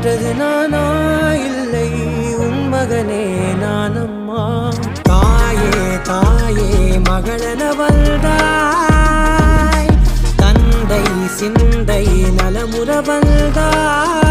பெற்றது நானா இல்லை உன் மகனே நானம்மா. தாயே தாயே மகளென வந்தாய், தந்தை சிந்தை நலமுற வந்தாய்.